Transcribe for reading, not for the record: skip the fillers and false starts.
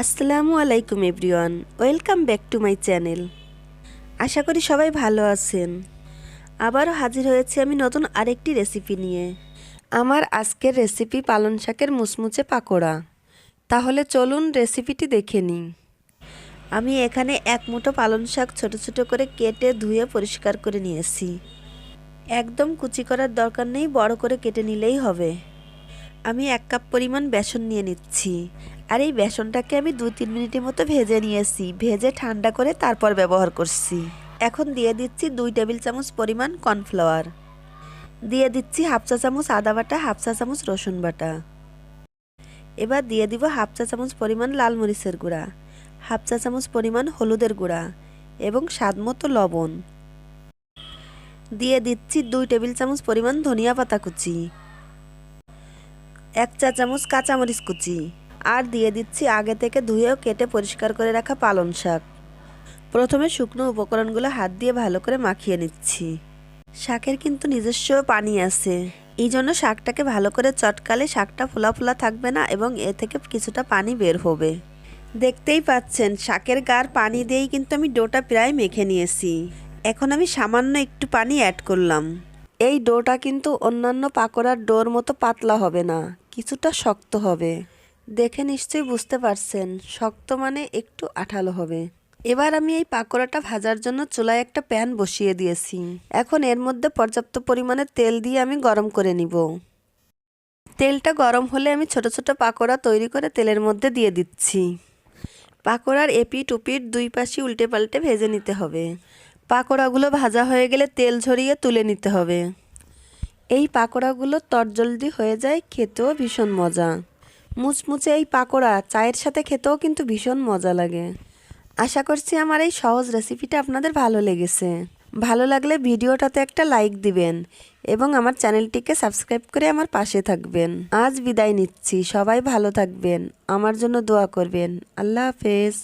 আসসালামু আলাইকুম everyone, welcome back to my channel. আশা করি সবাই ভালো আছেন। আবারও হাজির হয়েছি আমি নতুন আরেকটি রেসিপি নিয়ে। আমার আজকের রেসিপি পালং শাকের মুচমুচে পাকোড়া। তাহলে চলুন রেসিপিটি দেখে নিই। আমি এখানে এক মুঠো পালং শাক ছোট ছোট করে কেটে ধুয়ে পরিষ্কার করে নিয়েছি। একদম কুচি করার দরকার নেই, বড় করে কেটে নিলেই হবে। আমি 1 কাপ পরিমাণ বেসন নিয়ে নিচ্ছি। আর এই বেসনটাকে আমি 2-3 মিনিটের মতো ভেজে নিয়েছি। ভেজে ঠান্ডা করে তারপর ব্যবহার করছি। এখন দিয়ে দিচ্ছি 2 টেবিল চামচ পরিমাণ কর্নফ্লাওয়ার। দিয়ে দিচ্ছি হাফ চা চামচ আদা বাটা, হাফ চা চামচ রসুন বাটা। এবার দিয়ে দিব হাফ চা চামচ পরিমাণ লাল মরিচের গুঁড়া, হাফ চা চামচ পরিমাণ হলুদের গুঁড়া এবং স্বাদ মতো লবণ। দিয়ে দিচ্ছি 2 টেবিল চামচ পরিমাণ ধনিয়া পাতা কুচি, 1 চা চামচ কাঁচামরিচ কুচি, আর দিয়ে দিচ্ছি আগে থেকে ধুয়ে কেটে পরিষ্কার করে রাখা পালং শাক। প্রথমে শুকনো উপকরণগুলো হাত দিয়ে ভালো করে মাখিয়ে নিচ্ছি। শাকের কিন্তু নিজস্ব পানি আছে, এই জন্য শাকটাকে ভালো করে চটকালে শাকটা ফোলা ফোলা থাকবে না এবং এ থেকে কিছুটা পানি বের হবে। দেখতেই পাচ্ছেন শাকের গার পানি দিয়েই কিন্তু আমি ডোটা প্রায় মেখে নিয়েছি। এখন আমি সামান্য একটু পানি অ্যাড করলাম। এই ডোটা কিন্তু অন্যান্য পাকোড়ার ডোর মতো পাতলা হবে না, কিছুটা শক্ত হবে। দেখে নিশ্চয়ই বুঝতে পারছেন, শক্ত মানে একটু আঠালো হবে। এবার আমি এই পাকোড়াটা ভাজার জন্য চুলায় একটা প্যান বসিয়ে দিয়েছি। এখন এর মধ্যে পর্যাপ্ত পরিমাণে তেল দিয়ে আমি গরম করে নিব। তেলটা গরম হলে আমি ছোট ছোট পাকোড়া তৈরি করে তেলের মধ্যে দিয়ে দিচ্ছি। পাকোড়ার এপিঠ ওপিঠ 2 পাশই উল্টে পাল্টে ভেজে নিতে হবে। পাকোড়াগুলো ভাজা হয়ে গেলে তেল ঝরিয়ে তুলে নিতে হবে। এই পাকোড়াগুলো তরজলদি হয়ে যায়, খেতেও ভীষণ মজা। মুচমুচে এই পাকোড়া চায়ের সাথে খেতেও কিন্তু ভীষণ মজা লাগে। আশা করছি আমার এই সহজ রেসিপিটা আপনাদের ভালো লেগেছে। ভালো লাগলে ভিডিওটাতে একটা লাইক দিবেন এবং আমার চ্যানেলটিকে সাবস্ক্রাইব করে আমার পাশে থাকবেন। আজ বিদায় নিচ্ছি, সবাই ভালো থাকবেন, আমার জন্য দোয়া করবেন। আল্লাহ হাফেজ।